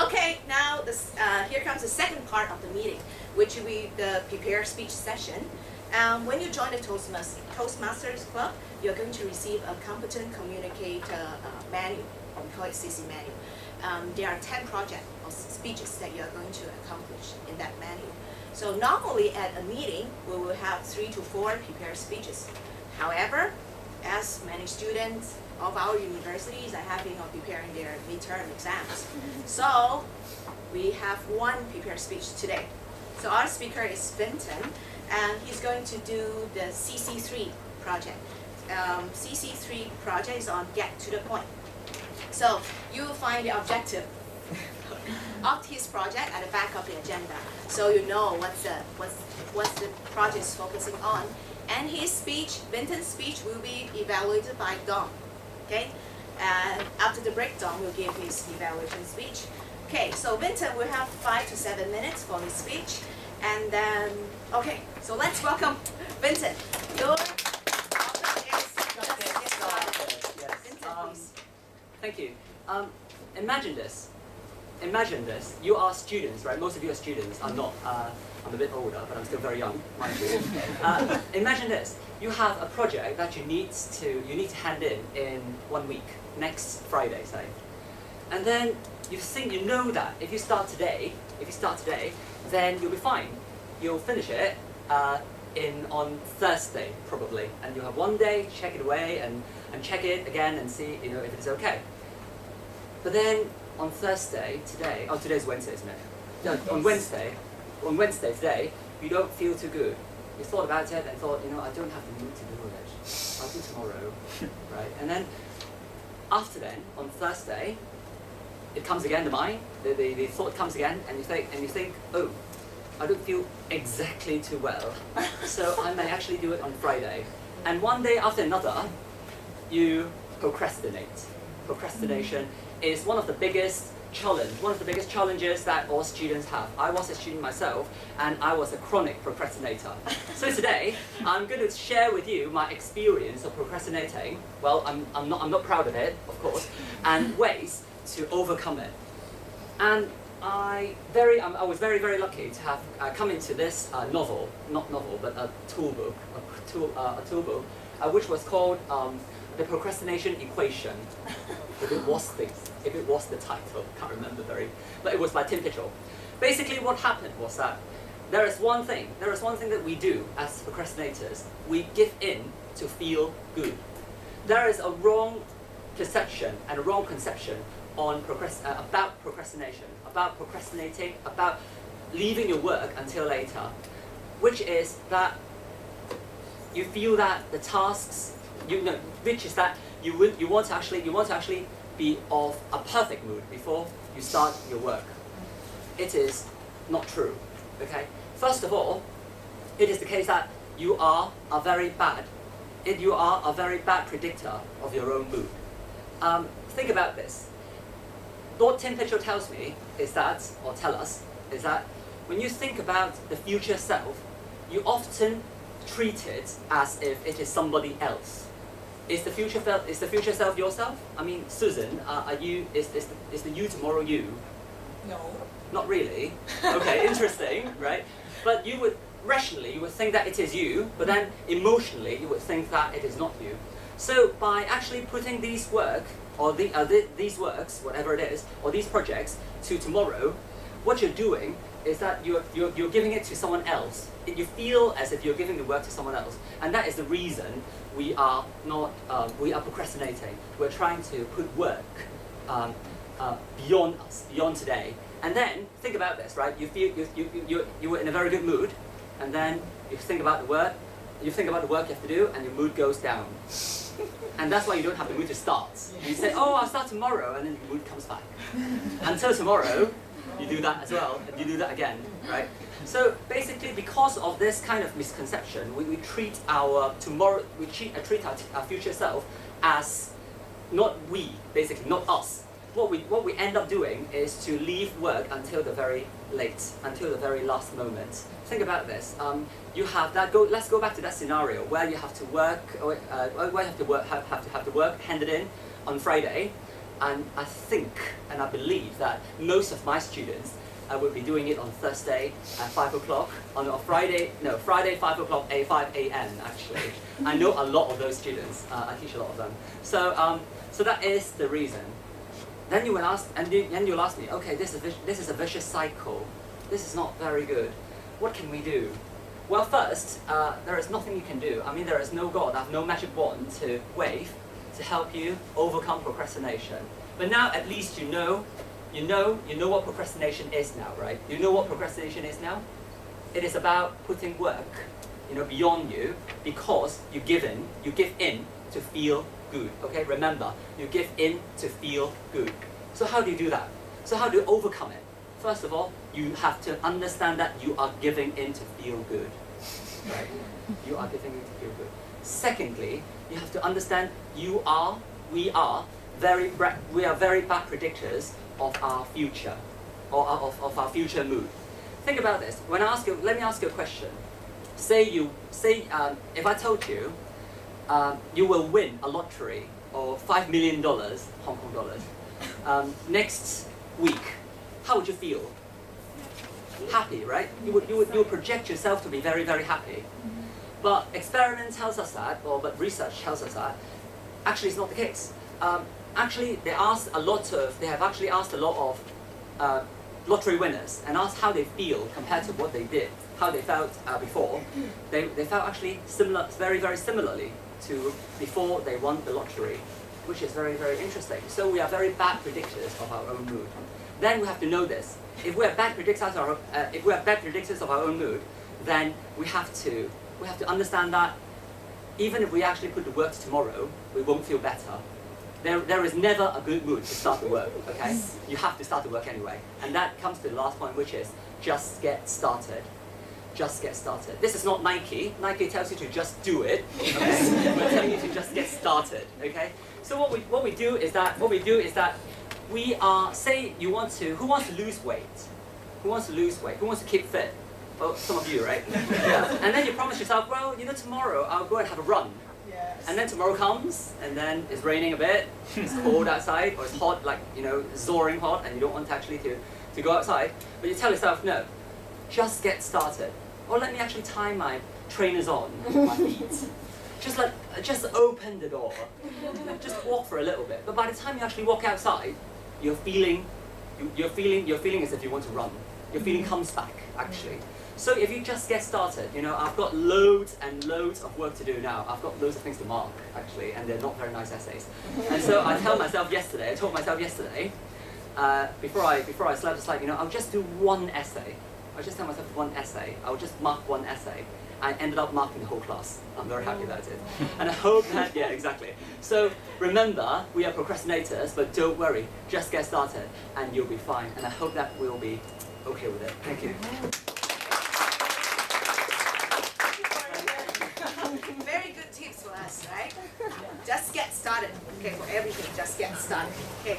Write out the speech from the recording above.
Okay, now here comes the second part of the meeting, which will be the prepare speech session. When you join the Toastmasters Club, you're going to receive a competent communicator manual, we call it CC manual. There are 10 projects of speeches that you're going to accomplish in that manual. So normally at a meeting, we will have 3 to 4 prepared speeches. However, as many students of our universities are having or preparing their midterm exams, so we have one prepared speech today. So our speaker is Vinton, and he's going to do the CC3 project. CC3 project is on get to the point. So you will find the objective of his project at the back of the agenda, so you know what's the project is focusing on. And his speech, Vinton's speech, will be evaluated by Dom. Okay, and after the break, Dom will give his evaluation speech. Okay, so Vinton will have 5 to 7 minutes for his speech, and then so let's welcome Vinton. Your welcome is just get started. Yes. Vinton, please. Thank you. Imagine this. Imagine this. You are students, right? Most of you are students. I'm not. I'm a bit older, but I'm still very young, mind you. Imagine this. You have a project that you need to hand in 1 week, next Friday, say. And then you think you know that if you start today, then you'll be fine. You'll finish it on Thursday probably, and you'll have 1 day, check it away and check it again and see if it's okay. But then on Thursday today, today's Wednesday, isn't it? No, on Wednesday today, you don't feel too good. You thought about it and thought, I don't have the mood to do it. I'll do tomorrow, right? And then after then, on Thursday, it comes again to mind. The thought comes again, and you think, oh, I don't feel exactly too well, so I may actually do it on Friday. And one day after another, you procrastinate. Procrastination is one of the biggest challenges that all students have. I was a student myself, and I was a chronic procrastinator. So today, I'm going to share with you my experience of procrastinating. Well, I'm not proud of it, of course, and ways to overcome it. And I was very, very lucky to have come into this not novel, but a tool book, which was called The Procrastination Equation. If it was the title, can't remember but it was by Tim Pitchell. Basically, what happened was that there is one thing that we do as procrastinators. We give in to feel good. There is a wrong perception and a wrong conception on about procrastination, about procrastinating, about leaving your work until later, which is that you feel that the tasks, which is that you want to actually be of a perfect mood before you start your work. It is not true. Okay. First of all, it is the case that you are a very bad predictor of your own mood. Think about this. What Tim Pitchell tells me is that, or tell us, is that when you think about the future self, you often treat it as if it is somebody else. Is the future self yourself? I mean, Susan, is the you tomorrow you? No. Not really. Okay, interesting, right? But rationally, you would think that it is you, but then emotionally, you would think that it is not you. So by actually putting these works, whatever it is, or these projects to tomorrow, what you're doing is that you're giving it to someone else. You feel as if you're giving the work to someone else, and that is the reason we are procrastinating. We're trying to put work beyond us, beyond today. And then think about this, right? You were in a very good mood, and then you think about the work you have to do, and your mood goes down. And that's why you don't have the mood to start. You say, oh, I'll start tomorrow, and then the mood comes back. Until tomorrow, you do that as well, and you do that again, right? So basically, because of this kind of misconception, we treat our future self as not we, basically, not us. What we end up doing is to leave work until the very last moment. Think about this. You have that. Let's go back to that scenario where you have to work, have to work, hand it in on Friday. And I think and I believe that most of my students will be doing it on Thursday at 5 o'clock, on Friday 5 o'clock, 5 a.m. actually. I know a lot of those students, I teach a lot of them. So that is the reason. Then you will ask, and you'll ask me, okay, this is a vicious cycle. This is not very good. What can we do? Well, first, there is nothing you can do. I mean, there is no God, I have no magic wand to wave to help you overcome procrastination. But now at least you know what procrastination is now, right? You know what procrastination is now? It is about putting work, beyond you because you give in to feel good, okay? Remember, you give in to feel good. So how do you do that? So how do you overcome it? First of all, you have to understand that you are giving in to feel good, right? You are giving in to feel good. Secondly, you have to understand we are very bad predictors of our future, or of our future mood. Think about this. Let me ask you a question. If I told you you will win a lottery of $5 million Hong Kong dollars next week, how would you feel? Happy, right? You would project yourself to be very, very happy. But experiment tells us that, but research tells us that actually it's not the case. Actually, they have actually asked a lot of lottery winners and asked how they feel compared to what they did, how they felt before. They felt actually very, very similarly to before they won the lottery, which is very, very interesting. So we are very bad predictors of our own mood. Then we have to know this. If we are bad predictors of our own mood, then we have to understand that even if we actually put the work to tomorrow, we won't feel better. There is never a good mood to start the work, okay? You have to start the work anyway. And that comes to the last point, which is just get started. Just get started. This is not Nike. Nike tells you to just do it, okay? We're telling you to just get started, okay? So what we do is that we are, say you want to, who wants to lose weight? Who wants to lose weight? Who wants to keep fit? Well, some of you, right? Yeah. And then you promise yourself, well, tomorrow I'll go and have a run. Yes. And then tomorrow comes, and then it's raining a bit, it's cold outside, or it's hot, like, soaring hot, and you don't want actually to go outside. But you tell yourself, no, just get started. Or let me actually tie my trainers on my feet. Just open the door. Just walk for a little bit. But by the time you actually walk outside, you're feeling as if you want to run. Your feeling comes back, actually. So if you just get started, I've got loads and loads of work to do now. I've got loads of things to mark, actually, and they're not very nice essays. And so I told myself yesterday, before I slept, it's like, I'll just do one essay. I'll just tell myself one essay. I'll just mark one essay. I ended up marking the whole class. I'm very happy about it. And I hope that, yeah, exactly. So remember, we are procrastinators, but don't worry, just get started and you'll be fine. And I hope that we'll be okay with it. Thank you. Very good tips for us, right? Just get started. Okay, for everything, just get started. Okay.